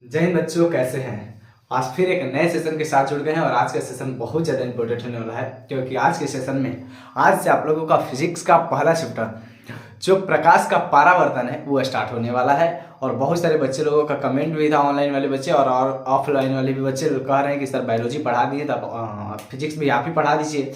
जय हिंद बच्चों, कैसे हैं। आज फिर एक नए सेशन के साथ जुड़ गए हैं और आज का सेशन बहुत ज़्यादा इंपॉर्टेंट होने वाला है, क्योंकि आज के सेशन में आज से आप लोगों का फिजिक्स का पहला चैप्टर जो प्रकाश का परावर्तन है वो स्टार्ट होने वाला है। और बहुत सारे बच्चे लोगों का कमेंट भी था, ऑनलाइन वाले बच्चे और ऑफलाइन वाले भी बच्चे कह रहे हैं कि सर बायोलॉजी पढ़ा दिए तो फिजिक्स भी आप ही पढ़ा दीजिए।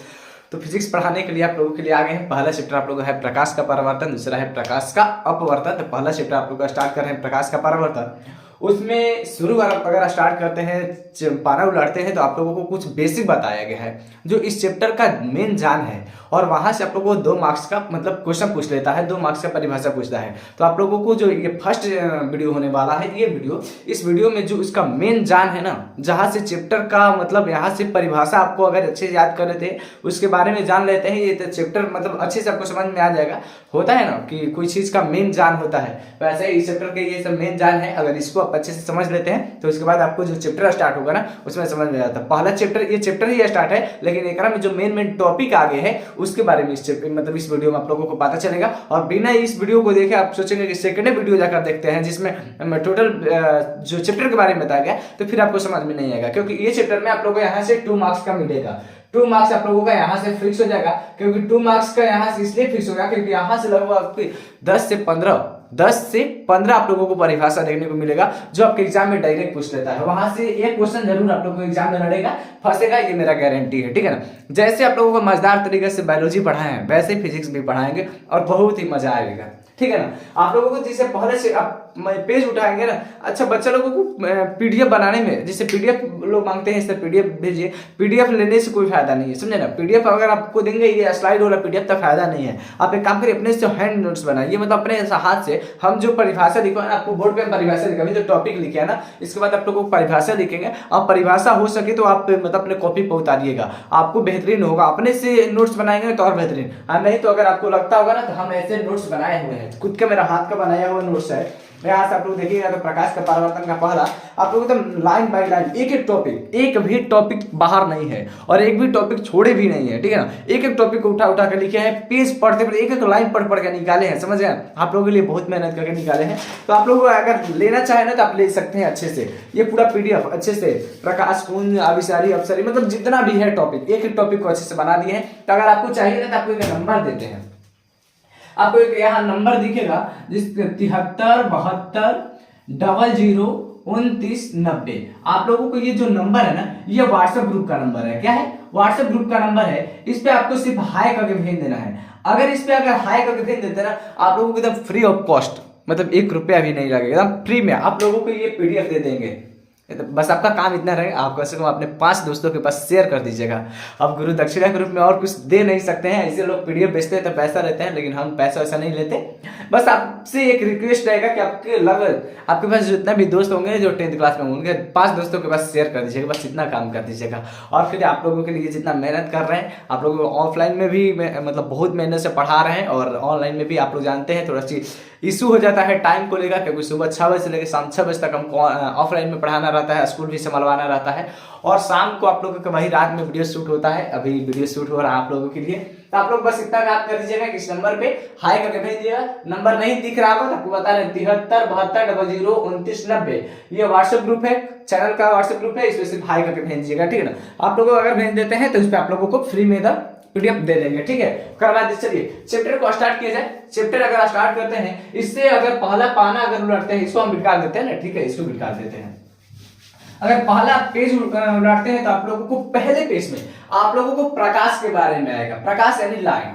तो फिजिक्स पढ़ाने के लिए आप लोगों के लिए आ गए हैं। पहला चैप्टर आप लोगों का है प्रकाश का परावर्तन, दूसरा है प्रकाश का अपवर्तन। तो पहला चैप्टर आप लोग का स्टार्ट कर रहे हैं प्रकाश का परावर्तन। उसमें शुरू अगर स्टार्ट करते हैं, पारा उलाटते हैं तो आप लोगों को कुछ बेसिक बताया गया है जो इस चैप्टर का मेन जान है। और वहां से आप लोगों को 2 मार्क्स का मतलब क्वेश्चन पूछ लेता है, 2 मार्क्स का परिभाषा पूछता है। तो आप लोगों को जो ये फर्स्ट वीडियो होने वाला है, ये वीडियो, इस वीडियो में जो इसका मेन जान है ना, जहां से चैप्टर का मतलब यहाँ से परिभाषा आपको अगर अच्छे से याद कर लेते हैं, उसके बारे में जान लेते हैं, ये तो चैप्टर मतलब अच्छे से आपको समझ में आ जाएगा। होता है ना कि कोई चीज का मेन जान होता है, वैसे ही इस चैप्टर के ये सब मेन जान है। अगर इसको आप अच्छे से समझ लेते हैं तो उसके बाद आपको जो चैप्टर स्टार्ट होगा ना उसमें समझ में आता है। पहला चैप्टर, ये चैप्टर ही स्टार्ट है, लेकिन एक में जो मेन टॉपिक आगे है उसके बारे में मतलब इस वीडियो में आप लोगों को पता चलेगा। और बिना इस वीडियो को देखे आप सोचेंगे कि सेकंड वीडियो जाकर देखते हैं जिसमें टोटल जो चैप्टर के बारे में बताया गया, तो फिर आपको समझ में नहीं आएगा। क्योंकि ये चैप्टर में आप लोगों को यहाँ से 2 मार्क्स का मिलेगा। 2 मार्क्स आप लोगों का यहाँ से फिक्स हो जाएगा। क्योंकि 2 मार्क्स का यहाँ से इसलिए फिक्स होगा क्योंकि यहाँ से लगभग आपकी 10 से 15 आप लोगों को परिभाषा देखने को मिलेगा जो आपके एग्जाम में डायरेक्ट पूछ लेता है। वहां से एक क्वेश्चन जरूर आप लोगों को एग्जाम में लड़ेगा, फंसेगा, ये मेरा गारंटी है, ठीक है ना। जैसे आप लोगों को मजेदार तरीके से बायोलॉजी पढ़ाए हैं वैसे ही फिजिक्स भी पढ़ाएंगे और बहुत ही मजा आएगा, ठीक है ना। आप लोगों को जैसे पहले से आप पेज उठाएंगे ना, अच्छा बच्चा लोगों को पीडीएफ बनाने में, जैसे पीडीएफ लोग मांगते हैं इससे पीडीएफ भेजिए, पीडीएफ लेने से कोई फायदा नहीं है, समझे ना। पीडीएफ अगर आपको देंगे ये स्लाइड वाला पीडीएफ तो फायदा नहीं है। आप एक काम करिए, अपने से हैंड नोट्स बनाइए, मतलब अपने हाथ से हम जो परिभाषा लिखो ना, आपको बोर्ड पे परिभाषा लिखा, अभी जो टॉपिक लिखे है ना, इसके बाद आप लोगों को परिभाषा लिखेंगे। आप परिभाषा हो सके तो आप मतलब अपने कॉपी पर उतारिएगा, आपको बेहतरीन होगा। अपने से नोट्स बनाएंगे तो और बेहतरीन। नहीं तो अगर आपको लगता होगा ना तो हम ऐसे नोट्स बनाए हुए हैं, खुद का मेरा हाथ का बनाया हुआ नोट्स है। यहाँ से आप लोग देखिएगा तो प्रकाश का परावर्तन का पहला आप लोग एकदम लाइन बाय लाइन एक टॉपिक, एक भी टॉपिक बाहर नहीं है और एक भी टॉपिक छोड़े भी नहीं है, ठीक है ना। एक टॉपिक को उठा कर लिखे हैं, पेज पढ़ते पढ़ते एक लाइन पढ़ के निकाले हैं, समझ गए। आप लोगों के लिए बहुत मेहनत करके निकाले हैं। तो आप लोग अगर लेना चाहे ना तो आप ले सकते हैं अच्छे से। ये पूरा पीडीएफ अच्छे से प्रकाश पुंज अभिसारी अपसारी मतलब जितना भी है टॉपिक, एक टॉपिक को अच्छे से बना दिए हैं। तो अगर आपको चाहिए ना तो आपको एक नंबर देते हैं, आपको एक यहाँ नंबर दिखेगा जिस 73 72 00 29 90। आप लोगों को ये जो नंबर है ना, ये व्हाट्सएप ग्रुप का नंबर है। क्या है? व्हाट्सएप ग्रुप का नंबर है। इस पे आपको सिर्फ हाई करके भेज देना है। अगर इस पे अगर हाई करके भेज देते ना, आप लोगों को एकदम फ्री ऑफ कॉस्ट, मतलब 1 रुपया भी नहीं लगेगा, एकदम फ्री में आप लोगों को ये पीडीएफ दे देंगे। तो बस आपका काम इतना रहेगा, आप कम से कम अपने 5 दोस्तों के पास शेयर कर दीजिएगा। अब गुरु दक्षिणा के रूप में और कुछ दे नहीं सकते हैं, ऐसे लोग पीडीएफ बेचते हैं तो पैसा लेते हैं, लेकिन हम पैसा वैसा नहीं लेते। बस आपसे एक रिक्वेस्ट रहेगा कि आपके पास जितना भी दोस्त होंगे जो 10th क्लास में होंगे, 5 दोस्तों के पास शेयर कर दीजिएगा, बस इतना काम कर दीजिएगा। और फिर आप लोगों के लिए जितना मेहनत कर रहे हैं, आप लोग ऑफलाइन में भी मतलब बहुत मेहनत से पढ़ा रहे हैं और ऑनलाइन में भी आप लोग जानते हैं थोड़ा सी इशू हो जाता है टाइम को लेकर, क्योंकि सुबह 6 बजे से लेकर शाम 6 बजे तक हमको ऑफलाइन में पढ़ाना रहता है, स्कूल भी संभालवाना रहता है और शाम को आप लोगों का वही रात में वीडियो शूट होता है। अभी वीडियो शूट हो रहा है आप लोगों के लिए। तो आप लोग बस इतना काम कर दीजिएगा कि इस नंबर पे हाई करके भेज दिएगा। नंबर नहीं दिख रहा होगा तो आपको बता रहे 73 72 00 29 90। ये व्हाट्सएप ग्रुप है, चैनल का व्हाट्सएप ग्रुप है, इसमें सिर्फ हाई करके भेज दीजिएगा, ठीक है ना। आप लोग अगर भेज देते हैं तो इस पे आप लोगों को फ्री में पीडीएफ दे देंगे, ठीक है। करवा दे। चलिए चैप्टर को स्टार्ट किया जाए। चैप्टर अगर स्टार्ट करते हैं, इससे अगर पहला पाना अगर उलटते हैं, इसको हम बिटकार देते हैं ना, ठीक है, इसको बिटकार देते हैं। अगर पहला पेज उलटते हैं तो आप लोगों को पहले पेज में आप लोगों को प्रकाश के बारे में आएगा। प्रकाश यानी लाइट,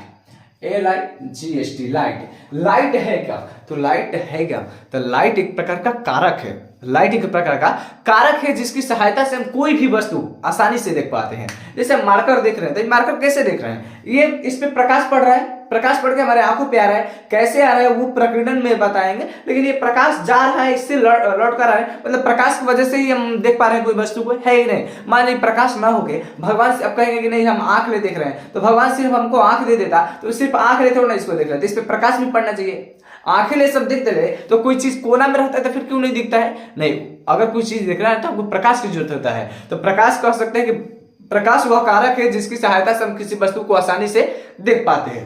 LIGHT, लाइट। लाइट है क्या? तो लाइट है क्या? तो लाइट एक प्रकार का कारक है। लाइट एक प्रकार का कारक है जिसकी सहायता से हम कोई भी वस्तु आसानी से देख पाते हैं। जैसे हम मार्कर देख रहे हैं, तो ये मार्कर कैसे देख रहे हैं? ये इस पे प्रकाश पड़ रहा है, प्रकाश पड़ के हमारे आंखों पे आ रहा है। कैसे आ रहा है वो प्रकीर्णन में बताएंगे, लेकिन ये प्रकाश जा रहा है, इससे लौट कर आ रहा है, मतलब प्रकाश की वजह से ही हम देख पा रहे हैं कोई वस्तु को, है ही नहीं। मान लीजिए प्रकाश ना होके भगवान से अब कहेंगे कि नहीं हम आंख ले देख रहे हैं, तो भगवान सिर्फ हमको आंख दे देता तो सिर्फ आंख ले थोड़ा इसको देख रहे थे, इस पे प्रकाश भी पड़ना चाहिए। आंखें ले सब दिखते रहे तो कोई चीज कोना में रहता है तो फिर क्यों नहीं दिखता है? नहीं, अगर कोई चीज दिख रहा है तो हमको प्रकाश की जरूरत होता है। तो प्रकाश कह सकते हैं कि प्रकाश वह कारक है जिसकी सहायता से हम किसी वस्तु को आसानी से देख पाते हैं।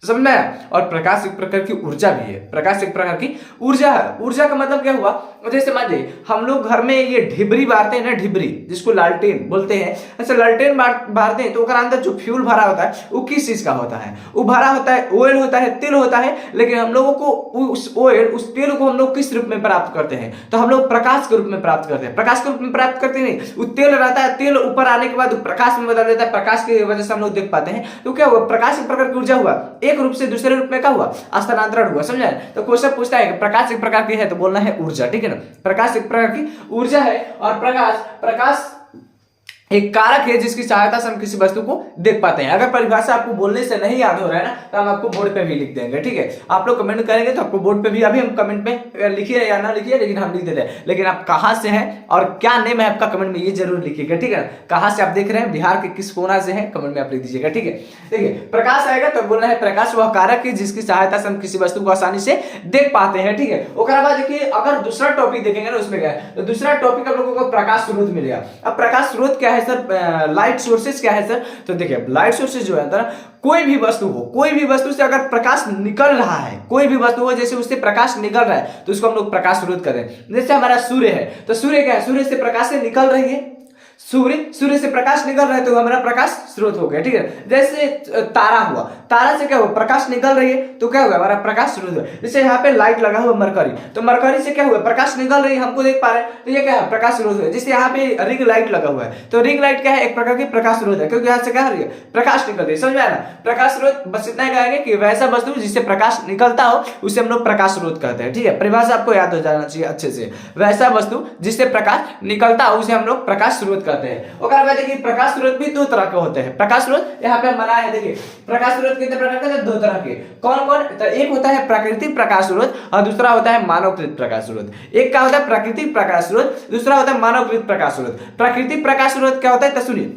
समझ में आया। और प्रकाश एक प्रकार की ऊर्जा भी है, प्रकाश एक प्रकार की ऊर्जा है। ऊर्जा का मतलब क्या हुआ, जैसे मान लीजिए हम लोग घर में ये ढिबरी बारते हैं ना, ढिबरी जिसको लालटेन बोलते हैं, ऐसे लालटेन बारते हैं तो उसके अंदर जो फ्यूल भरा होता है वो किस चीज का होता है, वो भरा होता है ऑयल होता है, तेल होता है। लेकिन हम लोगों को उस ऑयल उस तेल को हम लोग किस रूप में प्राप्त करते हैं, तो हम लोग प्रकाश के रूप में प्राप्त करते हैं। प्रकाश के रूप में प्राप्त करते नहीं, वो तेल रहता है, तेल ऊपर आने के बाद प्रकाश में बदल देता है, प्रकाश की वजह से हम लोग देख पाते हैं। तो क्या हुआ, प्रकाश एक प्रकार की ऊर्जा हुआ, एक रूप से दूसरे रूप में क्या हुआ, स्थानांतरण हुआ। समझा। तो क्वेश्चन पूछता है कि प्रकाश एक प्रकार की है तो बोलना है ऊर्जा, ठीक है ना। प्रकाश एक प्रकार की ऊर्जा है और प्रकाश एक कारक है जिसकी सहायता से हम किसी वस्तु को देख पाते हैं। अगर परिभाषा आपको बोलने से नहीं याद हो रहा है ना तो हम आपको बोर्ड पे भी लिख देंगे, ठीक है। आप लोग कमेंट करेंगे तो आपको बोर्ड पे भी, अभी हम कमेंट में लिखिए या ना लिखिए लेकिन हम लिख देते हैं। लेकिन आप कहां से हैं और क्या नेम है आपका कमेंट में ये जरूर लिखिएगा, ठीक है। कहां से आप देख रहे हैं, बिहार के किस कोना से हैं, कमेंट में आप लिख दीजिएगा, ठीक है। देखिए प्रकाश आएगा तो बोलना है प्रकाश वह कारक है जिसकी सहायता से हम किसी वस्तु को आसानी से देख पाते हैं, ठीक है। उसके बाद देखिए अगर दूसरा टॉपिक देखेंगे ना उसमें क्या है, तो दूसरा टॉपिक आप लोगों को प्रकाश स्रोत मिलेगा। अब प्रकाश स्रोत क्या है सर, लाइट सोर्सेज क्या है सर, तो देखिए लाइट सोर्सेज जो है ना, कोई भी वस्तु हो, कोई भी वस्तु से अगर प्रकाश निकल रहा है, कोई भी वस्तु हो जैसे उससे प्रकाश निकल रहा है तो उसको हम लोग प्रकाश स्रोत कर रहे हैं। जैसे हमारा सूर्य है तो सूर्य क्या है, सूर्य से प्रकाश से निकल रही है, सूर्य से प्रकाश निकल रहा है तो हमारा प्रकाश स्रोत हो गया, ठीक है। जैसे तारा हुआ, तारा से क्या हुआ, प्रकाश निकल रही है तो क्या हुआ, हमारा प्रकाश स्रोत हुआ। जैसे यहाँ पे लाइट लगा हुआ मरकरी, तो मरकरी से क्या हुआ, प्रकाश निकल रही है, हमको देख पा रहे हैं तो ये क्या है, प्रकाश स्रोत हुआ। जैसे यहाँ पे रिंग लाइट लगा हुआ है तो रिंग लाइट क्या है, एक प्रकार की प्रकाश स्रोत है, क्योंकि यहाँ से क्या है, प्रकाश निकल रही है। समझ में आया ना। प्रकाश स्रोत बस इतना कहेंगे कि वैसा वस्तु जिससे प्रकाश निकलता हो उसे हम लोग प्रकाश स्रोत कहते हैं, ठीक है। परिभाषा आपको याद हो जाना चाहिए अच्छे से, वैसा वस्तु जिससे प्रकाश निकलता हो उसे हम लोग प्रकाश स्रोत कहते हैं। देखिए प्रकाश स्रोत भी दो तरह के होते हैं। प्रकाश स्रोत यहाँ पे मना है, देखिए प्रकाश स्रोत कितने प्रकार के, दो तरह के। कौन कौन, तो एक होता है प्राकृतिक प्रकाश स्रोत और दूसरा होता है मानवकृत प्रकाश स्रोत। एक क्या होता है प्राकृतिक प्रकाश स्रोत, दूसरा होता है मानवकृत प्रकाश स्रोत। प्राकृतिक प्रकाश स्रोत क्या होता है, तो सुनिए।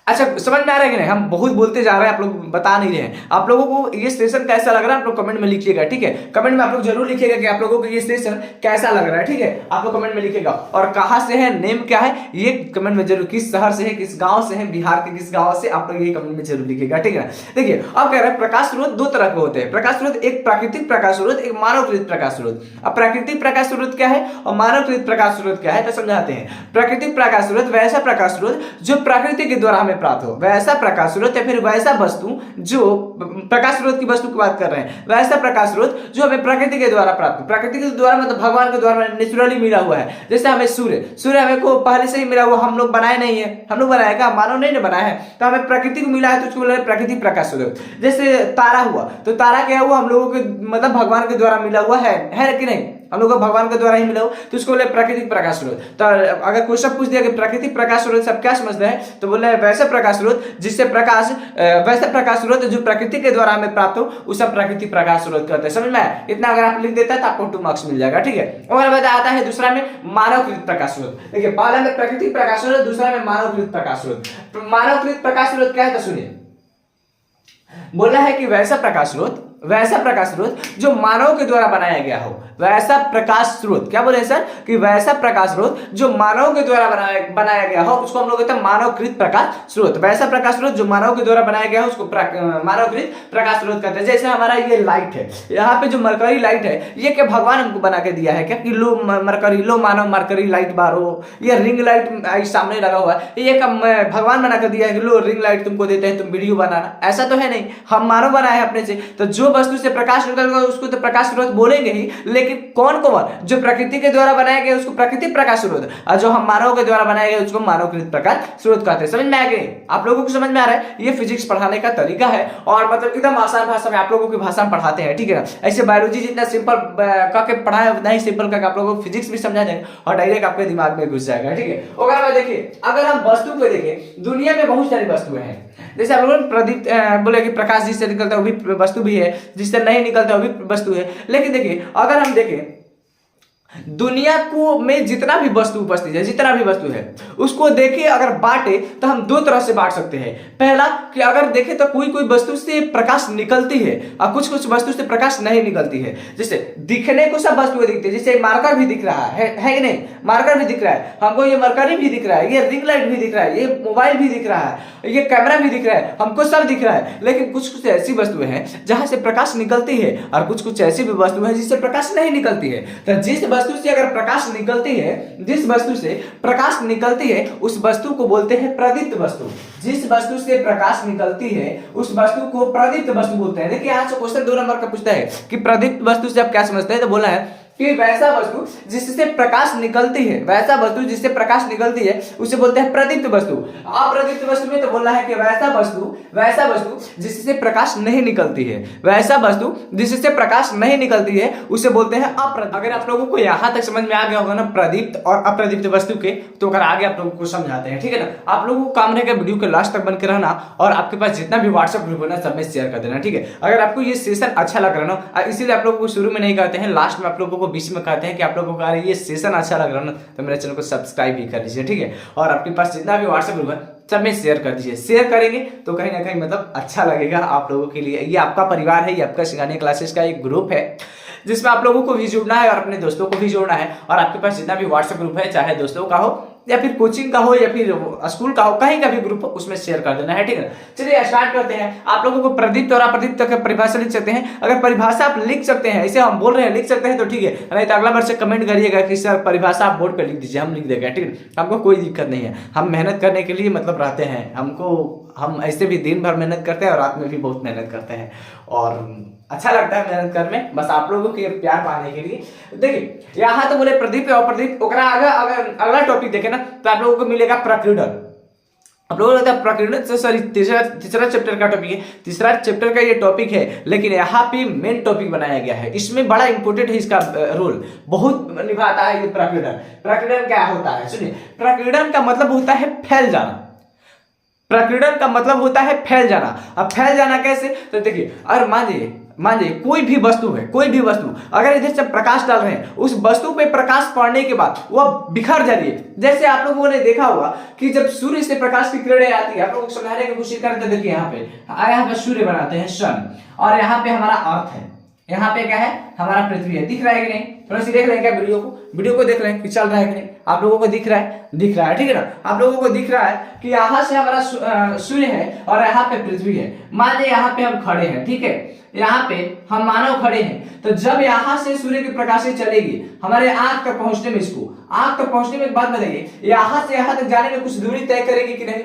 अच्छा समझ में आ रहा है कि नहीं, हम बहुत बोलते जा रहे हैं, आप लोग बता नहीं रहे हैं। आप लोगों को ये सेशन कैसा लग रहा है आप लोग कमेंट में लिखिएगा, ठीक है। कमेंट में आप लोग जरूर लिखिएगा कि आप लोगों को ये सेशन कैसा लग रहा है, ठीक है। आप लोग कमेंट में लिखिएगा और कहां से है, नेम क्या है ये कमेंट में जरूर, किस शहर से है, किस गांव से है, बिहार के किस गांव से, आप लोग ये कमेंट में जरूर लिखिएगा, ठीक है। देखिए अब कह रहे हैं प्रकाश स्रोत दो तरह के होते हैं। प्रकाश स्रोत एक प्राकृतिक प्रकाश स्रोत, एक मानवकृत प्रकाश स्रोत। अब प्राकृतिक प्रकाश स्रोत क्या है और मानवकृत प्रकाश स्रोत क्या है तो समझाते हैं। प्राकृतिक प्रकाश स्रोत वैसा प्रकाश स्रोत जो प्रकृति के द्वारा हमें प्राप्त हो, वैसा प्रकाश स्रोत, या फिर वैसा वस्तु जो प्रकाश स्रोत की वस्तु की बात कर रहे हैं, वैसा प्रकाश स्रोत जो हमें प्रकृति के द्वारा प्राप्त, प्रकृति के द्वारा मतलब भगवान के द्वारा नेचुरली मिला हुआ है। जैसे हमें सूर्य हमें को पहले से ही मिला हुआ, हम लोग बनाए नहीं है, हम लोग बनाया क्या, मानव नहीं बनाया है, तो हमें प्रकृति को मिला है तो उसको बोला प्राकृतिक प्रकाश स्रोत। जैसे तारा हुआ तो तारा क्या हुआ, हम लोगों के मतलब भगवान के द्वारा मिला हुआ है कि नहीं, हम लोग को भगवान के द्वारा ही मिला हो तो उसको बोले प्राकृतिक प्रकाश स्रोत। तो अगर क्वेश्चन पूछ दिया कि प्राकृतिक प्रकाश स्रोत सब क्या समझते हैं तो बोले वैसा प्रकाश स्रोत जिससे प्रकाश, वैसा प्रकाश स्रोत जो प्रकृति के द्वारा हमें प्राप्त हो उसे प्राकृतिक प्रकाश स्रोत कहते हैं। समझ में आया। इतना अगर आप लिख देता है तो आपको 2 मार्क्स मिल जाएगा, ठीक है। और बता आता है दूसरा में मानवकृत प्रकाश स्रोत। देखिए पहला में प्राकृतिक प्रकाश स्रोत, दूसरा में मानवकृत प्रकाश स्रोत। मानवकृत प्रकाश स्रोत क्या है तो सुनिए, बोला है कि वैसा प्रकाश स्रोत जो मानव के द्वारा बनाया गया हो, वैसा प्रकाश स्रोत। क्या बोले सर कि वैसा प्रकाश स्रोत जो मानव के द्वारा बनाया गया हो उसको हम लोग कहते हैं मानवकृत प्रकाश स्रोत। वैसा प्रकाश स्रोत जो मानव के द्वारा बनाया गया हो उसको मानवकृत प्रकाश स्रोत कहते हैं। जैसे हमारा ये लाइट है, यहाँ पे जो मरकरी लाइट है ये क्या भगवान हमको बना के दिया है क्या, कि लो मरकरी, लो मानव मरकरी लाइट बारो, ये रिंग लाइट सामने लगा हुआ है, ये भगवान बना कर दिया है कि लो रिंग लाइट तुमको देते हैं, तुम वीडियो बनाना। ऐसा तो है नहीं, हम मानव बनाए हैं अपने से। तो जो वस्तु से प्रकाश निकलेगा उसको तो प्रकाश स्रोत बोलेंगे ही, लेकिन कौन जो प्रकृति के द्वारा बनाया गया उसको प्राकृतिक प्रकाश स्रोत, और जो हम मानव के द्वारा बनाया गया उसको मानवकृत प्रकाश स्रोत कहते हैं। समझ में आ गए आप लोगों को, समझ में आ रहा है। ये फिजिक्स पढ़ाने का तरीका है और मतलब एकदम आसान भाषा में आप लोगों की भाषा में पढ़ाते हैं, ठीक है ना। ऐसे बायोलॉजी जितना सिंपल करके पढ़ाया उतना ही सिंपल करके आप लोगों को फिजिक्स भी समझा देंगे और डायरेक्ट आपके दिमाग में घुस जाएगा, ठीक है। अगर देखिए अगर हम वस्तु को देखें, दुनिया में बहुत सारी वस्तुएं हैं। जैसे आप लोग प्रदीप बोले कि प्रकाश जिससे निकलता है वो भी वस्तु भी है, जिससे नहीं निकलता वो भी वस्तु है। लेकिन देखिए अगर हम देखें दुनिया को में जितना भी वस्तु उपस्थित है, जितना भी वस्तु है, उसको देखिए अगर बांटे तो हम दो तरह से बांट सकते हैं। पहला कि अगर देखें तो कोई कोई वस्तु से प्रकाश निकलती है और कुछ कुछ वस्तु से प्रकाश नहीं निकलती है। जैसे दिखने को सब वस्तुएं दिखती है, जैसे मार्कर भी दिख रहा है कि नहीं, मार्कर भी दिख रहा है हमको, ये मरकरी भी दिख रहा है, ये रिंग लाइट भी दिख रहा है, ये मोबाइल भी दिख रहा है, ये कैमरा भी दिख रहा है, हमको सब दिख रहा है। लेकिन कुछ कुछ ऐसी वस्तुएं हैं जहां से प्रकाश निकलती है और कुछ कुछ ऐसी भी वस्तुएं हैं जिससे प्रकाश नहीं निकलती है। तो जिस वस्तु से अगर प्रकाश निकलती है, जिस वस्तु से प्रकाश निकलती है उस वस्तु को बोलते हैं प्रदीप्त वस्तु। जिस वस्तु से प्रकाश निकलती है उस वस्तु को प्रदीप्त वस्तु बोलते हैं। देखिए यहाँ से क्वेश्चन 2 नंबर का पूछता है कि प्रदीप्त वस्तु से आप क्या समझते हैं, तो बोला है कि वैसा वस्तु जिससे प्रकाश निकलती है, वैसा वस्तु जिससे प्रकाश निकलती है उसे बोलते हैं प्रदीप्त वस्तु। अप्रदीप्त वस्तु में तो बोलना है कि वैसा वस्तु जिससे प्रकाश नहीं निकलती है, वैसा वस्तु जिससे प्रकाश नहीं निकलती है उसे बोलते हैं अप्रदीप्त। अगर आप लोगों को यहां तक समझ में आ गया होगा ना प्रदीप्त और अप्रदीप्त वस्तु के, तो अगर आगे आप लोगों को समझाते हैं, ठीक है ना। आप लोगों को काम रहेगा वीडियो के लास्ट तक बन के रहना और आपके पास जितना भी व्हाट्सएप ग्रुप है ना सब में शेयर कर देना, ठीक है। अगर आपको ये सेशन अच्छा लग रहा है ना, इसीलिए आप लोगों को शुरू में नहीं कहते हैं, लास्ट में आप लोगों को बीच में कहते हैं कि आप लोगों को अगर ये सेशन अच्छा लग रहा है ना तो मेरे चैनल को सब्सक्राइब भी कर लीजिए, ठीक है। और आपके पास जितना भी व्हाट्सएप ग्रुप है सब में शेयर कर दीजिए। शेयर करेंगे तो कहीं ना कहीं मतलब अच्छा लगेगा आप लोगों के लिए। ये आपका परिवार है, ये आपका सिंगानिया क्लासेस का एक ग्रुप है जिसमें आप लोगों को भी जुड़ना है और अपने दोस्तों को भी जोड़ना है। और आपके पास जितना भी व्हाट्सएप ग्रुप है, चाहे दोस्तों का हो या फिर कोचिंग का हो या फिर स्कूल का हो, कहीं का भी ग्रुप हो उसमें शेयर कर देना है, ठीक है। चलिए स्टार्ट करते हैं। आप लोगों को प्रदीप्त और अप्रदीप्त तक परिभाषा लिख सकते हैं। अगर परिभाषा आप लिख सकते हैं, ऐसे हम बोल रहे हैं लिख सकते हैं तो ठीक है, नहीं तो अगला बार से कमेंट करिएगा कि सर परिभाषा आप बोर्ड पे लिख दीजिए, हम लिख देंगे, ठीक है। हमको कोई दिक्कत नहीं है, हम मेहनत करने के लिए मतलब रहते हैं। हम ऐसे भी दिन भर मेहनत करते हैं और रात में भी बहुत मेहनत करते हैं और अच्छा लगता है मेहनत करने, बस आप लोगों के प्यार पाने के लिए। देखिए यहाँ तो बोले प्रदीप और प्रदीप, अगर अगला टॉपिक देखे ना तो आप लोगों को मिलेगा प्रकीर्णन। आप लोगों को प्रकीर्णन से सॉरी तीसरा चैप्टर का टॉपिक है, तीसरा चैप्टर का ये टॉपिक है, लेकिन यहाँ पे मेन टॉपिक बनाया गया है। इसमें बड़ा इंपॉर्टेंट है, इसका रोल बहुत निभाता है ये प्रकीर्णन। प्रकीर्णन क्या होता है सुनिए, प्रकीर्णन का मतलब होता है फैल जाना। प्रकीर्णन का मतलब होता है फैल जाना। अब फैल जाना कैसे, तो देखिए अगर मान लीजिए कोई भी वस्तु है, कोई भी वस्तु अगर इधर से प्रकाश डाल रहे हैं, उस वस्तु पे प्रकाश पड़ने के बाद वह बिखर जाती है। जैसे आप लोगों ने देखा होगा कि जब सूर्य से प्रकाश की किरणें आती है, आप लोगों को समझाने की कोशिश करते, देखिए यहाँ पे सूर्य बनाते हैं सन, और यहाँ पे हमारा अर्थ है, यहाँ पे क्या है हमारा पृथ्वी है। दिख रहा है कि नहीं, थोड़ा सी देख रहे हैं क्या वीडियो को देख रहे हैं कि चल रहा है कि नहीं, आप लोगों को दिख रहा है, ठीक है ना। आप लोगों को दिख रहा है कि यहाँ से हमारा सूर्य है और यहाँ पे पृथ्वी है। मान लीजिए यहाँ पे हम खड़े हैं, ठीक है, यहाँ पे हम मानव खड़े हैं, तो जब यहाँ से सूर्य की प्रकाश चलेगी हमारे आंख तक पहुंचने में, इसको आंख तक पहुंचने में एक बात बताइए, यहाँ से यहाँ तक जाने में कुछ दूरी तय करेगी कि नहीं,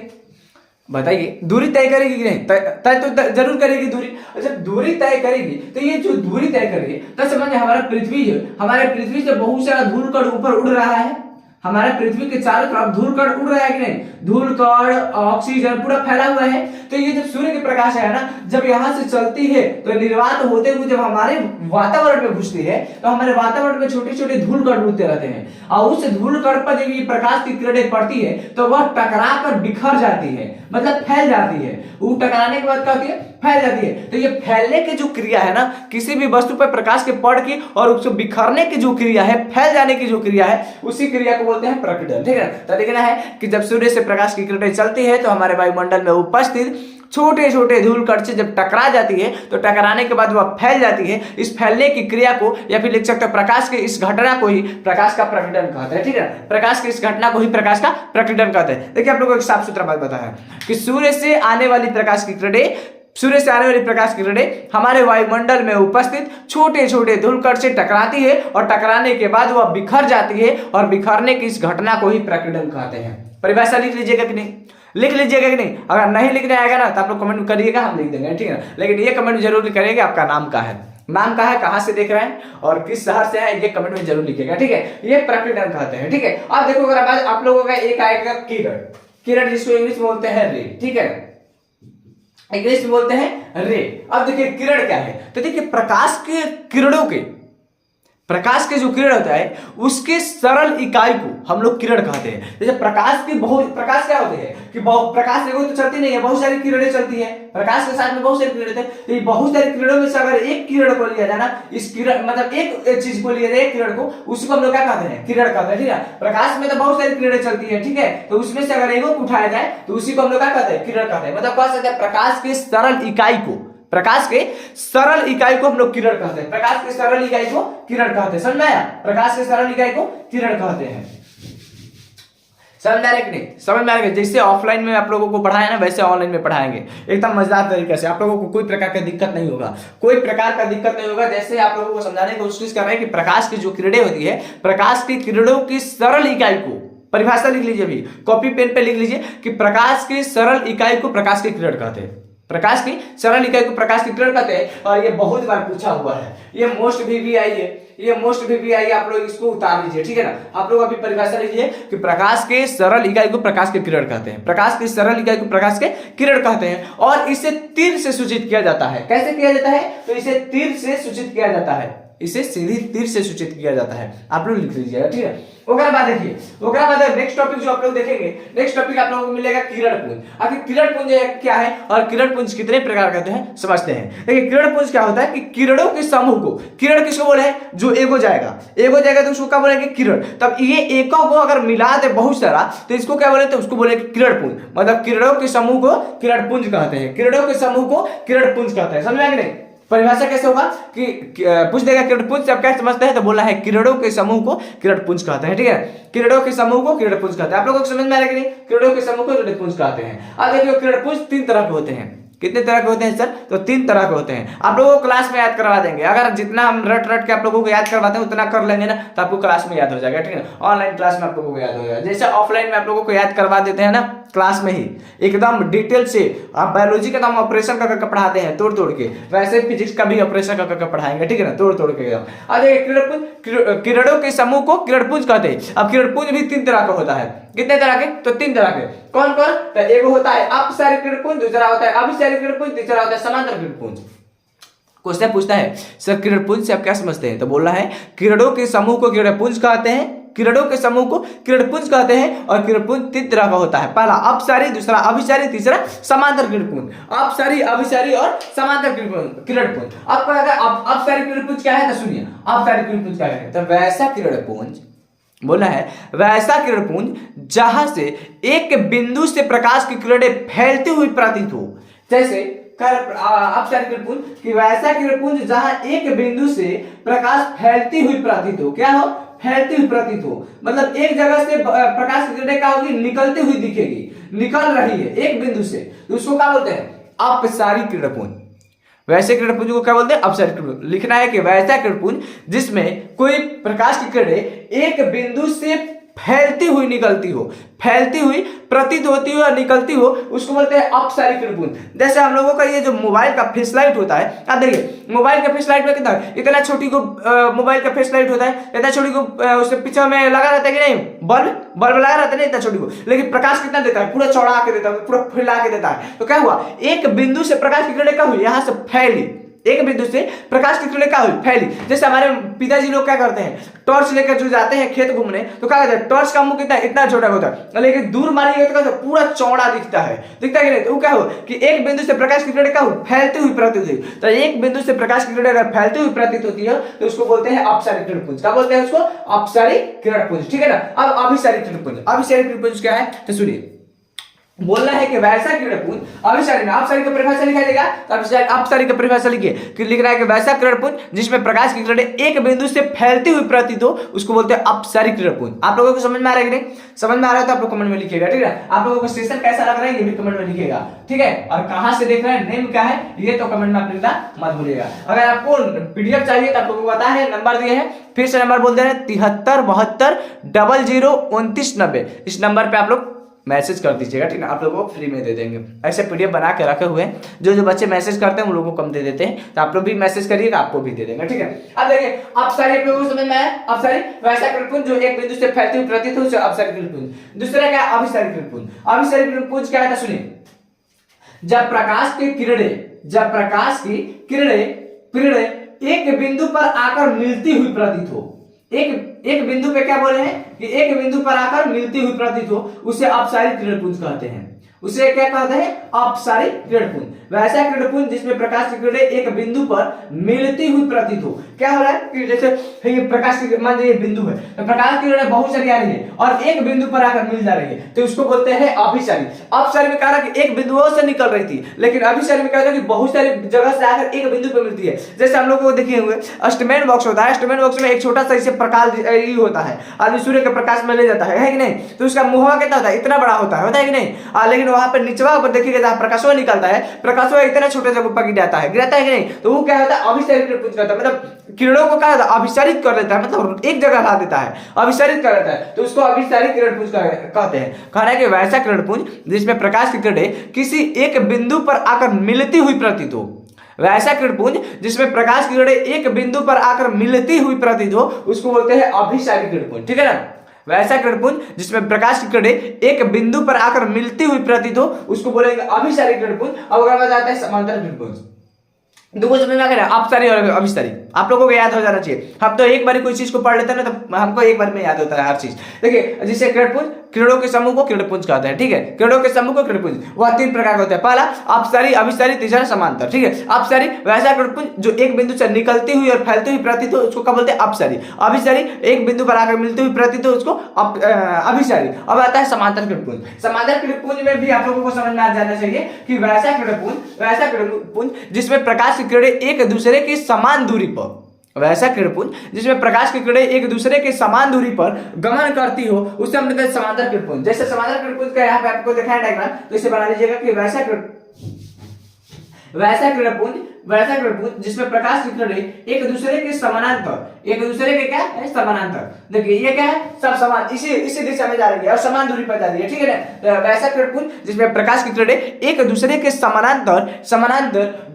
बताइए दूरी तय करेगी कि नहीं, तय तो जरूर करेगी दूरी। जब दूरी तय करेगी तो ये जो दूरी तय करेगी तो समझिए हमारे पृथ्वी से बहुत सारा धूल कण ऊपर उड़ रहा है, हमारे पृथ्वी के चारों तरफ धूल कण उड़ रहा है कि नहीं, धूल कण ऑक्सीजन पूरा फैला हुआ है। तो ये जब सूर्य की प्रकाश है ना, जब यहाँ से चलती है तो निर्वात होते हुए जब हमारे वातावरण में घुसती है तो हमारे वातावरण में छोटे छोटे धूल कण उड़ते रहते हैं, और उस धूल कण पर जब ये प्रकाश की किरणें पड़ती है तो वह टकरा कर बिखर जाती है, मतलब फैल जाती है। वो टकराने के बाद क्या होती है, फैल जाती है। तो ये फैलने की जो क्रिया है ना, किसी भी वस्तु पर प्रकाश के पड़ की और उसको बिखरने की जो क्रिया है, फैल जाने की जो क्रिया है, उसी क्रिया को बोलते हैं प्रकीर्णन, ठीक है। तो देखना है कि जब सूर्य से प्रकाश की किरणें चलती है तो हमारे वायुमंडल में उपस्थित छोटे छोटे धूल कण से जब टकरा जाती है तो टकराने के बाद वह फैल जाती है। इस फैलने की क्रिया को या फिर लिख सकते हैं प्रकाश के इस घटना को ही प्रकाश का प्रकीर्णन कहते हैं, ठीक है। प्रकाश की इस घटना को ही प्रकाश का प्रकीर्णन कहते हैं। देखिए आप लोगों को एक साफ सुथरा बात बताया कि सूर्य से आने वाली प्रकाश की किरणें हमारे वायुमंडल में उपस्थित छोटे छोटे धूल कण से टकराती है और टकराने के बाद वह बिखर जाती है, और बिखरने की इस घटना को ही प्रकीर्णन कहते हैं। परिभाषा लिख लीजिएगा कि नहीं, लिख लीजिएगा कि नहीं। अगर नहीं लिखने आएगा ना तो आप लोग कमेंट करिएगा, हम लिख देंगे, ठीक है। लेकिन ये कमेंट जरूर करेंगे आपका नाम क्या है, कहाँ से देख रहे हैं और किस शहर से है, ये कमेंट में जरूर लिखिएगा, ठीक है। ये प्रकीर्णन कहते हैं, ठीक है। अब देखो अगर आप लोगों का एक आएगा किरण, जिसको इंग्लिश में बोलते हैं रे, ठीक है, इंग्लिश में बोलते हैं रे। अब देखिए किरण क्या है, तो देखिए प्रकाश के प्रकाश के जो किरण होता है उसके सरल इकाई को हम लोग किरण कहते हैं। जैसे प्रकाश क्या होते हैं कि प्रकाश एगो तो चलती नहीं है, बहुत सारी किरणें चलती है, प्रकाश के साथ में बहुत सारी किरणें होती है। बहुत सारी किरणों में से अगर एक किरण को लिया जाए ना, इस किरण मतलब एक चीज को लिया जाए, एक किरण को, उसको हम लोग क्या कहते हैं? किरण कहते हैं, ठीक है। प्रकाश में तो बहुत सारी किरणें चलती है, ठीक है, तो उसमें से अगर एगो को उठाया जाए तो उसी को हम लोग क्या कहते हैं? किरण कहते हैं। मतलब कह सकते हैं प्रकाश के सरल इकाई को, प्रकाश के सरल इकाई को हम लोग किरण कहते हैं। प्रकाश के सरल इकाई को किरण कहते हैं। समझ में आया? प्रकाश के सरल इकाई को किरण कहते हैं। समझ में आ रहा है कि नहीं? समझ में आ रहा है? जैसे ऑफलाइन में आप लोगों को पढ़ाया ना, वैसे ऑनलाइन में पढ़ाएंगे एकदम मजेदार तरीके से। आप लोगों को कोई प्रकार का दिक्कत नहीं होगा, कोई प्रकार का दिक्कत नहीं होगा। जैसे आप लोगों को समझाने की कोशिश कर रहे हैं कि प्रकाश की जो किरणें होती है, प्रकाश की किरणों की सरल इकाई को, परिभाषा लिख लीजिए, अभी कॉपी पेन पे लिख लीजिए कि प्रकाश की सरल इकाई को प्रकाश की किरण कहते हैं। प्रकाश की सरल इकाई को प्रकाश की किरण कहते हैं। और ये बहुत बार पूछा हुआ है, ये मोस्ट VVI है, ये मोस्ट VVI, आप लोग इसको उतार लीजिए, ठीक है ना। आप लोग अभी परिभाषा लीजिए कि प्रकाश के सरल इकाई को प्रकाश के किरण कहते हैं। प्रकाश की सरल इकाई को प्रकाश के किरण कहते हैं। और इसे तीर से सूचित किया जाता है। कैसे किया जाता है? तो इसे तीर से सूचित किया जाता है, इसे सीधी तीर से सूचित किया जाता है। आप लोग लिख लीजिएगा, ठीक है। ओकरा बाद देखिए, ओकरा बाद नेक्स्ट टॉपिक जो आप लोग देखेंगे, नेक्स्ट टॉपिक आप लोगों को मिलेगा किरण पुंज। आखिर किरण पुंज क्या है और किरण पुंज कितने प्रकार कहते हैं समझते हैं। देखिए किरण पुंज क्या होता है कि किरणों के समूह को, किरण किसको बोले हैं? जो एगो जाएगा तो उसको क्या बोलेंगे? किरण। तब ये एकों को अगर मिला दे बहुत सारा तो इसको क्या बोले? तो उसको बोलेंगे किरण पुंज। मतलब किरणों के समूह को किरण पुंज कहते हैं। किरणों के समूह को किरण पुंज कहते हैं। समझ में आ गया नहीं? परिभाषा कैसे होगा कि पूछ देगा किरण पुंज से आप क्या समझते हैं, तो बोला है किरणों के समूह को किरण पुंज कहते हैं, ठीक है। किरणों के समूह को किरण पुंज कहते हैं। आप लोगों को समझ में आ रहा है कि नहीं? किरणों के समूह को किरण पुंज कहते हैं। अब देखिए किरण पुंज 3 तरह के होते हैं। कितने तरह के होते हैं सर? तो 3 तरह के होते हैं। आप लोगों को क्लास में याद करवा देंगे। अगर जितना हम रट के आप लोगों को याद करवाते हैं उतना कर लेंगे ना, तो आपको क्लास में याद हो जाएगा, ठीक है। ऑनलाइन क्लास में आप लोगों को याद हो जाएगा। जैसे ऑफलाइन में आप लोगों को याद करवा देते हैं ना क्लास में ही एकदम डिटेल से, आप बायोलॉजी का तो हम ऑपरेशन करके पढ़ाते हैं तोड़ के, वैसे फिजिक्स का भी ऑपरेशन करके पढ़ाएंगे, ठीक है ना, तोड़ के एकदम। अब देखिए किरणों के समूह को किरणपुंज कहते हैं। अब किरणपुंज भी 3 तरह का होता है। कितने तरह के? तो 3 तरह के। कौन कौन? तो एक होता है अपसारी किरणपुंज, दूसरा होता है अभिसारी किरणपुंज, तीसरा होता है समांतर किरणपुंज। क्वेश्चन पूछता है सर किरणपुंज से आप क्या समझते हैं, तो बोल रहा है किरणों के समूह को किरणपुंज कहते हैं, किरणों के समूह को किरणपुंज कहते हैं। और किरणपुंज 3 तरह का होता है। पहला अपसारी, दूसरा अभिसारी, तीसरा समांतर किरणपुंज। अपसारी, अभिसारी और समांतर किरणपुंज। आपको अगर अपसारी किरणपुंज क्या है तो सुनिए, अपसारी किरणपुंज क्या है? तो वैसा किरणपुंज बोला है, वैसा किरणपुंज जहां से एक बिंदु से प्रकाश की किरणें फैलती हुई प्रतीत हो। जैसे अपसारी किरणपुंज कि वैसा किरणपुंज जहां एक बिंदु से प्रकाश फैलती हुई प्रतीत हो। क्या हो? फैलती हुई प्रतीत हो। मतलब एक जगह से प्रकाश की किरणें क्या होगी? निकलती हुई दिखेगी, निकल रही है एक बिंदु से, तो उसको क्या बोलते हैं? अपसारी किरणपुंज। वैसे किरणपुंज को क्या बोलते हैं? अपसारी किरणपुंज। लिखना है कि वैसा किरणपुंज जिसमें कोई प्रकाश की किरणें एक बिंदु से फैलती हुई निकलती हो, फैलती हुई प्रतीत होती हो और निकलती हो, उसको बोलते हैं अपसारी किरणपुंज। जैसे हम लोगों का ये जो मोबाइल का फ्लैश लाइट होता है, आप देखिए मोबाइल का फ्लैश लाइट में कितना इतना छोटी को मोबाइल का फ्लैश लाइट होता है, इतना छोटी को उसके पीछे में लगा रहता है कि नहीं? बल्ब लगा रहता है नहीं इतना छोटी को, लेकिन प्रकाश कितना देता है? पूरा चौड़ा के देता है, पूरा फैला के देता है। तो क्या हुआ? एक बिंदु से प्रकाश की किरणें क्या हुई? यहां से फैली, एक बिंदु से प्रकाश की किरणें क्या हुई? फैली। जैसे हमारे पिताजी लोग क्या करते हैं, टॉर्च लेकर जो जाते हैं खेत घूमने, तो क्या करते हैं? टॉर्च का मुंह कितना इतना छोटा होता है, लेकिन दूर मारिएगा तो पूरा चौड़ा दिखता है कि नहीं? तो क्या हो कि एक बिंदु से प्रकाश की किरणें क्या हुई? फैलती हुई प्रतीत हुई। तो एक बिंदु से प्रकाश की किरणें अगर फैलती हुई प्रतीत होती है तो उसको बोलते हैं अपसारी किरणपुंज। क्या बोलते हैं उसको? अपसारी किरणपुंज, ठीक है ना। अब अभिसारी किरणपुंज, अभिसारी किरणपुंज क्या है तो सुनिए, बोलना है कि वैसा किरणपुंज, अभिसारी में अपसारी का परिभाषा लिखा जाएगा, तो अपसारी का परिभाषा लिखिए कि लिख रहा है कि वैसा किरणपुंज जिसमें प्रकाश की किरणें एक बिंदु से फैलती हुई प्रतीत हो, उसको बोलते हैं अपसारी किरणपुंज। आप लोगों को समझ में आ रहा है कि नहीं? समझ में आ रहा है तो आप लोग कमेंट में लिखिएगा, ठीक है। आप लोगों को सेशन कैसा लग रहा है ये भी कमेंट में लिखिएगा, ठीक है। और कहां से देख रहे हैं, नेम क्या है, ये तो कमेंट में आप लिखना मत भूलिएगा। अगर आपको पीडीएफ चाहिए तो आप लोगों को पता है, नंबर दिए हैं, फिर से नंबर बोल दे रहे हैं 73 72 00 29 90। इस नंबर पे आप लोग मैसेज कर दीजिएगा, ठीक है। आप लोगों को फ्री में दे देंगे। ऐसे पीडीएफ बना के रखे हुए हैं, जो बच्चे मैसेज करते हैं उन लोगों को कम दे देते हैं, तो आप लोग भी मैसेज करिएगा, आपको भी दे देंगे, ठीक है। अब देखिए अपसारी आप लोगों को समझ में आया? अपसारी वैसा किरणपुंज जो एक बिंदु से फैलती हुई प्रतीत हो, उसे अपसारी किरणपुंज। दूसरा क्या? अभिसारी किरणपुंज। अभिसारी किरणपुंज क्या है तो सुनिए, जब प्रकाश की किरणें एक बिंदु पर आकर मिलती हुई प्रतीत हो। एक बिंदु पे क्या बोले हैं कि एक बिंदु पर आकर मिलती हुई प्रतीत हो, उसे अपसारी किरणपुंज कहते हैं। उसे क्या कहते हैं? अपसारी किरणपुंज। वैसा किरणपुंज जिसमें प्रकाश की किरणें एक बिंदु पर मिलती हुई प्रतीत हो। क्या हो रहा है कि जैसे ये प्रकाश की, मान लीजिए बिंदु है तो प्रकाश की किरणें बहुत सारी आ रही है और एक बिंदु पर आकर मिल जा रही है तो उसको बोलते हैं अभिसारी। अपसारी में कहा कि एक बिंदुओं से निकल रही थी, लेकिन अभिसारी में कहा कि बहुत सारी जगह से आकर एक बिंदु पर मिलती है। जैसे हम लोग को देखिए हुए अष्टमेन बॉक्स होता है, अष्टमेन बॉक्स में एक छोटा सा इसे प्रकाश होता है, आदमी सूर्य के प्रकाश में ले जाता है कि नहीं, तो उसका मुहवा कितना होता है? इतना बड़ा होता है कि नहीं। लेकिन वहां पर निचवा ऊपर देखिएगा जहां प्रकाशवा निकलता है, प्रकाशवा इतना छोटे जगह पर गिराता है कि नहीं, तो वो क्या होता है? अभिसारित किरणपुंज कहता है। मतलब किरणों को क्या अभिसारित कर देता है, मतलब एक जगह ला देता है, अभिसारित कर देता है, तो उसको अभिसारित किरणपुंज कहते हैं। कहना है कि वैसा किरणपुंज जिसमें प्रकाश की किरणें किसी एक बिंदु पर आकर मिलती हुई प्रतीत हो। वैसा किरणपुंज जिसमें प्रकाश की किरणें एक बिंदु पर आकर मिलती हुई प्रतीत हो, उसको बोलते हैं अभिसारी किरणपुंज। ठीक है ना? वैसा किरणपुंज जिसमें प्रकाश की किरणें एक बिंदु पर आकर मिलती हुई प्रतीत हो, उसको बोलेंगे अभिसारी किरणपुंज। अब अगर बात आता है समांतर किरणपुंज, दो समझ में आ गया, अपसारी और अभिसारी। आप लोगों को याद हो जाना चाहिए। हम तो एक बार कोई चीज को पढ़ लेते हैं ना तो हमको एक बार में याद होता है हर चीज। देखिए जिसे किरणपुंज, किरणों के समूह को किरणपुंज कहते हैं। ठीक है, किरणों के समूह को किरणपुंज। वह तीन प्रकार के होते हैं, पहला अपसारी, अभिसारी, तीसरा समांतर। ठीक है, अपसारी वैसा किरणपुंज जो एक बिंदु से निकलती हुई और फैलती हुई प्रतीत हो, उसको क्या बोलते हैं? अपसारी। अभिसारी एक बिंदु पर आकर मिलती हुई प्रतीत हो, उसको अभिसारी। अब आता है समांतर किरणपुंज। समांतर किरणपुंज में भी आप लोगों को समझ में आ जाना चाहिए कि वैसा किरणपुंज जिसमें प्रकाश की किरणें एक दूसरे की समान दूरी पर, वैसा किरणपुंज जिसमें प्रकाश की किरणें एक दूसरे के समान दूरी पर गमन करती हो, उसे हम कहते हैं समांतर किरणपुंज। जैसे समांतर किरणपुंज का यहाँ पे आपको दिखाया डायग्राम, तो इसे बना लीजिएगा कि वैसा किरणपुंज जिसमें प्रकाश की किरणें एक दूसरे के समानांतर, एक दूसरे के क्या है? समानांतर। देखिए ये क्या है? सब समान इसी दिशा में जा रही है और समान दूरी पर जा रही है। ठीक है ना? तो वैसा किरणपुंज जिसमें प्रकाश की किरणें एक दूसरे के समानांतर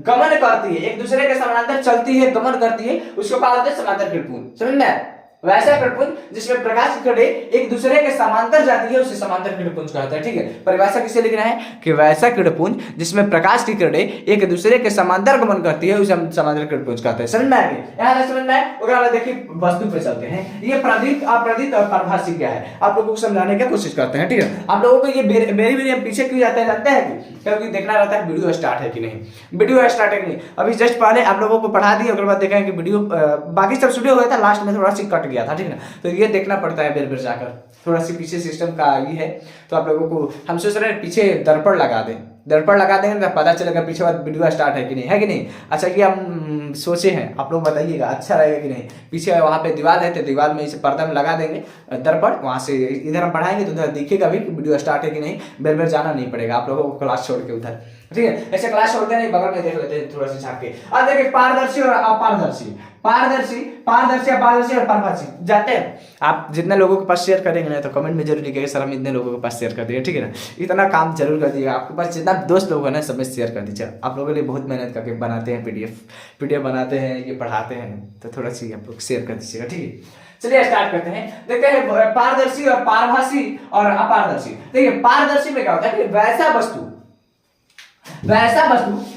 गमन करती है, एक दूसरे के समानांतर चलती है, गमन करती है, उसको कहा जाता है समांतर किरणपुंज। समझ में? वैसा किरणपुंज जिसमें प्रकाश की किरणें एक दूसरे के समांतर जाती है, उसे समांतर किरणपुंज कहते हैं। ठीक है, परिभाषा किसे लिखना है कि वैसा किरणपुंज जिसमें प्रकाश की किरणें एक दूसरे के समांतर गमन करती है, उसे हम समांतर किरणपुंज कहते हैं। समझ में आ गया? यहाँ तक समझ में आया? ओकरा देखिए वस्तु पे चलते हैं। ये प्रदीप्त, अप्रदीप्त और पारभासी क्या है, आप लोगों को समझाने की कोशिश करते हैं। ठीक है, आप लोगों को ये मेरी पीछे क्यों जाता है लगता है क्योंकि देखना रहता है वीडियो स्टार्ट है कि नहीं, वीडियो स्टार्ट है कि नहीं। अभी जस्ट पहले आप लोगों को पढ़ा दिया, उसके बाद देखा कि वीडियो बाकी सब शुरू हो गया था, लास्ट में थोड़ा सी कट गया था। ठीक है, तो ये देखना पड़ता है बेर बेर जाकर, थोड़ा सी पीछे सिस्टम का ये है। तो आप लोगों को हम सोच रहे हैं पीछे दर्पण लगा दें, दर्पण लगा देंगे तो पता चलेगा पीछे बाद वीडियो स्टार्ट है कि नहीं, है कि नहीं। अच्छा कि हम सोचे हैं, आप लोग बताइएगा अच्छा रहेगा कि नहीं। पीछे वहाँ पे दीवार है तो दीवार में इसे पर्दा में लगा देंगे दर्पण, वहाँ से इधर हम पढ़ाएंगे तो उधर दिखेगा भी वीडियो स्टार्ट है कि नहीं, बेर बेर जाना नहीं पड़ेगा आप लोगों को क्लास छोड़ के उधर। ठीक है, ऐसे क्लास छोड़ते नहीं, बगल में देख लेते हैं थोड़ा सा झाँक के। अब देखिए पारदर्शी और अपारदर्शी, पारदर्शी और पारभासी जाते हैं। आप जितने लोगों के पास शेयर करेंगे ना तो कमेंट में जरूर लिखिएगा सर हम इतने लोगों के पास शेयर कर दिए। ठीक है ना, इतना काम जरूर कर दिएगा। आपके पास जितना दोस्त लोग हैं ना सब में शेयर कर दीजिए। आप लोगों के लिए बहुत मेहनत करके बनाते हैं, पीडीएफ बनाते हैं, ये पढ़ाते हैं, तो थोड़ा सी आप लोग शेयर कर दीजिएगा। ठीक है, चलिए स्टार्ट करते हैं। देखते हैं पारदर्शी और पारभासी और अपारदर्शी। देखिए पारदर्शी में क्या होता है कि वैसा वस्तु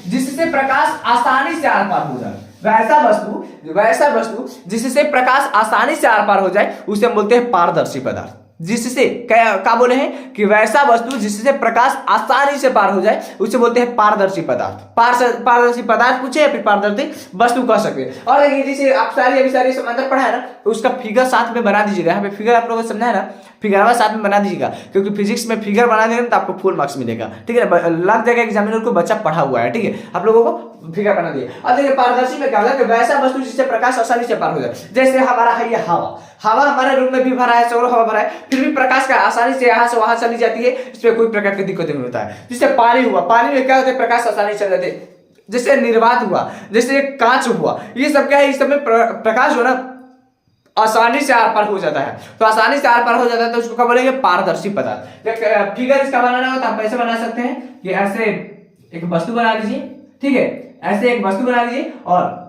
जिससे प्रकाश आसानी से आर पार हो जाए, वैसा वस्तु जिससे प्रकाश आसानी से आर पार हो जाए उसे हम बोलते हैं पारदर्शी पदार्थ। जिससे क्या बोले हैं कि वैसा वस्तु जिससे प्रकाश आसानी से पार हो जाए उसे बोलते हैं पारदर्शी पदार्थ। पारदर्शी पदार्थ पूछे या फिर पारदर्शी वस्तु कह सकते। और जैसे आप सारी समांतर पढ़ा है ना, तो उसका फिगर साथ में बना दीजिएगा। यहाँ पे फिगर आप लोगों को समझा है ना, फिगर साथ में बना दीजिएगा, क्योंकि फिजिक्स में फिगर बना देंगे तो आपको फुल मार्क्स मिलेगा। ठीक है ना, लग जाएगा एग्जामिनर को बच्चा पढ़ा हुआ है। ठीक है, आप लोगों को फिगर बना दिए। अब देखिए पारदर्शी में क्या होगा कि वैसा वस्तु जिससे प्रकाश आसानी से पार हो जाए। जैसे हमारा है ये हवा हमारे रूम में भी भरा है, सौर हवा भरा है, फिर भी प्रकाश का आसानी से यहाँ से वहां चली जाती है, इसमें कोई प्रकार की दिक्कत नहीं होता है। जैसे पानी हुआ, पानी में क्या होता है प्रकाश आसानी से चल जाते हैं। जैसे निर्वात हुआ, जैसे कांच हुआ, ये सब क्या है, इस सब में प्रकाश हो ना आसानी से आर पार हो जाता है। तो आसानी से आर पार हो जाता है तो उसको क्या बोलेंगे पारदर्शी पदार्थ। फिगर इसका बनाना हो तो आप ऐसे बना सकते हैं कि ऐसे एक वस्तु बना लीजिए। ठीक है, ऐसे एक वस्तु बना लीजिए और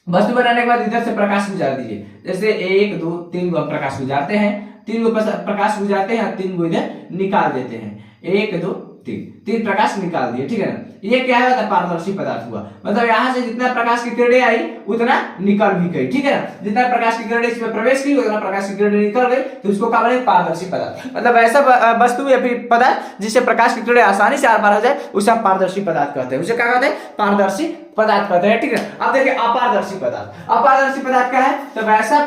वस्तु बनाने के बाद इधर से प्रकाश गुजार दीजिए। जैसे 1 2 3 गो प्रकाश गुजारते हैं, 3 गो प्रकाश गुजारते हैं, 3 गो इधर निकाल देते हैं। 1 2 तीन प्रकाश निकाल दिए, ठीक है ना। ये क्या है, पारदर्शी पदार्थ हुआ, मतलब यहाँ से जितना प्रकाश की किरणें आई उतना निकल भी गई, ठीक है ना। जितना प्रकाश की किरणें इसमें प्रवेश की उतना प्रकाश की किरणें निकल गई, तो उसको क्या बोले, पारदर्शी पदार्थ। मतलब ऐसा वस्तु या फिर पदार्थ जिससे प्रकाश की किरणें आसानी से आर पार हो जाए उसे हम पारदर्शी पदार्थ कहते हैं। उसे क्या कहते हैं, पारदर्शी पदार्थ कहते हैं, ठीक है। अब देखिए अपारदर्शी पदार्थ। अपारदर्शी पदार्थ क्या है, तो वैसा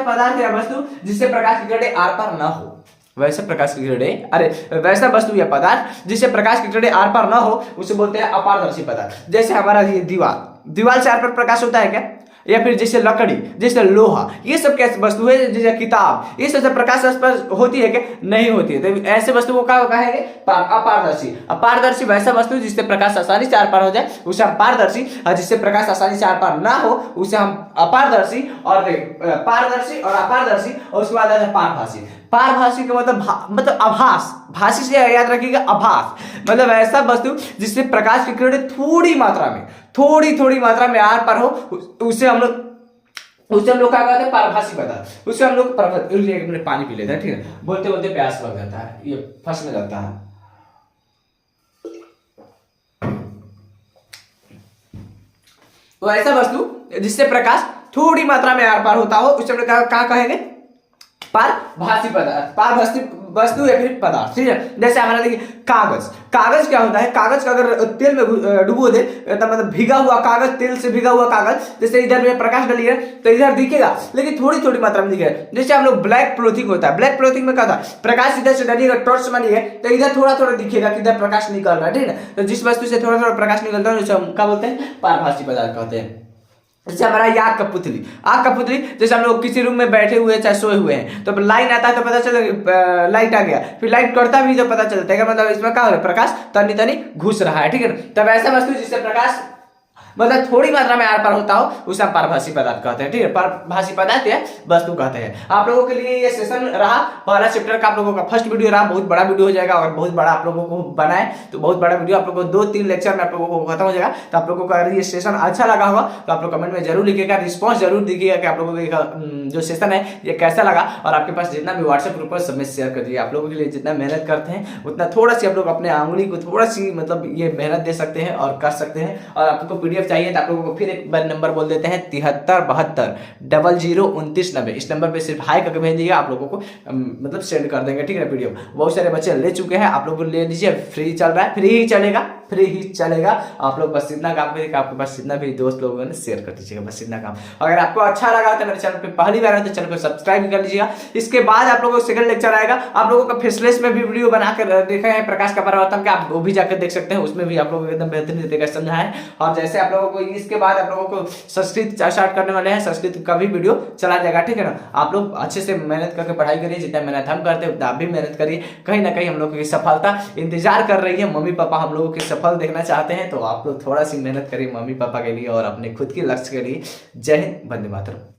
पदार्थ या वस्तु जिससे प्रकाश की किरणें आर पार न हो, वैसे प्रकाश की किरणें, वैसा वस्तु या पदार्थ जिससे प्रकाश की किरणें आर पार ना हो उसे बोलते हैं अपारदर्शी पदार्थ। जैसे हमारा ये दीवार से आर पार प्रकाश होता है क्या, या फिर जैसे लकड़ी, जैसे लोहा, ये सब कैसे वस्तु है, जैसे किताब, ये सब प्रकाश स्पर्श होती है क्या, नहीं होती है। तो ऐसे वस्तु को क्या कहेंगे, अपारदर्शी। अपारदर्शी वैसा वस्तु जिससे प्रकाश आसानी से आर पार हो जाए उसे हम पारदर्शी, और जिससे प्रकाश आसानी से आर पार ना हो उसे हम अपारदर्शी। और पारदर्शी और अपारदर्शी, और उसके बाद आता है पारभासी। पारभासी का मतलब आभास, भाषी से याद रखिएगा, आभास मतलब ऐसा वस्तु जिससे प्रकाश की किरणें थोड़ी मात्रा में आर पार हो, उसे हम लोग क्या कहते हैं, पारभासी पदार्थ। उससे हम लोग पानी पी लेते हैं, ठीक है। बोलते बोलते प्यास लग जाता है, ये फंसने लगता है। तो ऐसा वस्तु जिससे प्रकाश थोड़ी मात्रा में आर पार होता हो उसे हम लोग क्या कहेंगे, पारभासी पदार्थ, पारभासी वस्तु या फिर पदार्थ, ठीक है। जैसे हमारा देखिए कागज क्या होता है, कागज का अगर तेल में डुबो दे तो मतलब भीगा हुआ कागज, तेल से भीगा हुआ कागज, जैसे इधर में प्रकाश डालिए तो इधर दिखेगा लेकिन थोड़ी मात्रा में दिखेगा। जैसे हम लोग ब्लैक क्लोथिंग होता है, ब्लैक क्लोथिंग में क्या होता है, प्रकाश इधर से डालिएगा, टॉर्च मारिएगा तो इधर थोड़ा दिखेगा कि इधर प्रकाश निकल रहा है, ठीक है। तो जिस वस्तु से थोड़ा प्रकाश निकलता है उसे हम क्या बोलते हैं, पारभासी पदार्थ कहते हैं। जैसे हमारा आग का पुतली, जैसे हम लोग किसी रूम में बैठे हुए चाहे सोए हुए हैं तो लाइट आता है तो पता चला लाइट आ गया, फिर लाइट करता भी तो पता चलता है, मतलब इसमें क्या हो रहा है, प्रकाश तनी घुस रहा है, ठीक है। तब ऐसा वस्तु जिससे प्रकाश मतलब थोड़ी मात्रा में आर पार होता हो उसे हम पारभासी पदार्थ कहते हैं, ठीक है। पारभासी पदार्थ या वस्तु कहते हैं। आप लोगों के लिए ये सेशन रहा, पहला चैप्टर का आप लोगों का फर्स्ट वीडियो रहा, बहुत बड़ा वीडियो हो जाएगा और बहुत बड़ा आप लोगों को बनाए तो बहुत बड़ा वीडियो आप लोगों को 2-3 लेक्चर में आप लोगों को खत्म हो जाएगा। तो आप लोगों को अगर ये सेशन अच्छा लगा होगा तो आप लोग कमेंट में जरूर लिखिएगा, रिस्पॉन्स जरूर दीजिएगा कि आप लोगों को जो सेशन है ये कैसा लगा। और आपके पास जितना भी व्हाट्सएप ग्रुप है सब में शेयर कर दीजिए। आप लोगों के लिए जितना मेहनत करते हैं उतना थोड़ा सी आप लोग अपने आंगुली को थोड़ा सी मतलब ये मेहनत दे सकते हैं और कर सकते हैं। और आपको पीडीएफ चाहिए तो आप लोगों को फिर एक बार नंबर बोल देते हैं 7372002990। इस नंबर पे सिर्फ हाई करके भेज दीजिएगा, आप लोगों को मतलब सेंड कर देंगे, ठीक है पीडीएफ। बहुत सारे बच्चे ले चुके हैं, आप लोग ले लीजिए, फ्री चल रहा है, फ्री ही चलेगा। आप लोग बस इतना काम करिए, आपके पास जितना भी दोस्त लोगों ने शेयर कर दीजिएगा, बस इतना काम। अगर आपको अच्छा लगा तो मेरे चैनल पे पहली बार है तो चैनल को सब्सक्राइब कर लीजिएगा। इसके बाद आप लोगों को सेकंड लेक्चर आएगा, आप लोगों का फेसलेस में भी वीडियो बनाकर देखा है प्रकाश का परावर्तन का, आप वो भी जाकर देख सकते हैं, उसमें भी आप लोगों को एकदम बेहतरीन तरीके से समझा है। और जैसे आप लोगों को इसके बाद आप लोगों को संस्कृत स्टार्ट करने वाले हैं, संस्कृत का भी वीडियो चला जाएगा, ठीक है ना। आप लोग अच्छे से मेहनत करके पढ़ाई करिए, जितना मेहनत हम करते हैं उतना आप भी मेहनत करिए। कहीं ना कहीं हम लोगों की सफलता इंतजार कर रही है, मम्मी पापा हम लोगों की सफल देखना चाहते हैं, तो आप लोग थोड़ा सी मेहनत करिए मम्मी पापा के लिए और अपने खुद के लक्ष्य के लिए। जय हिंद, वंदे मातरम।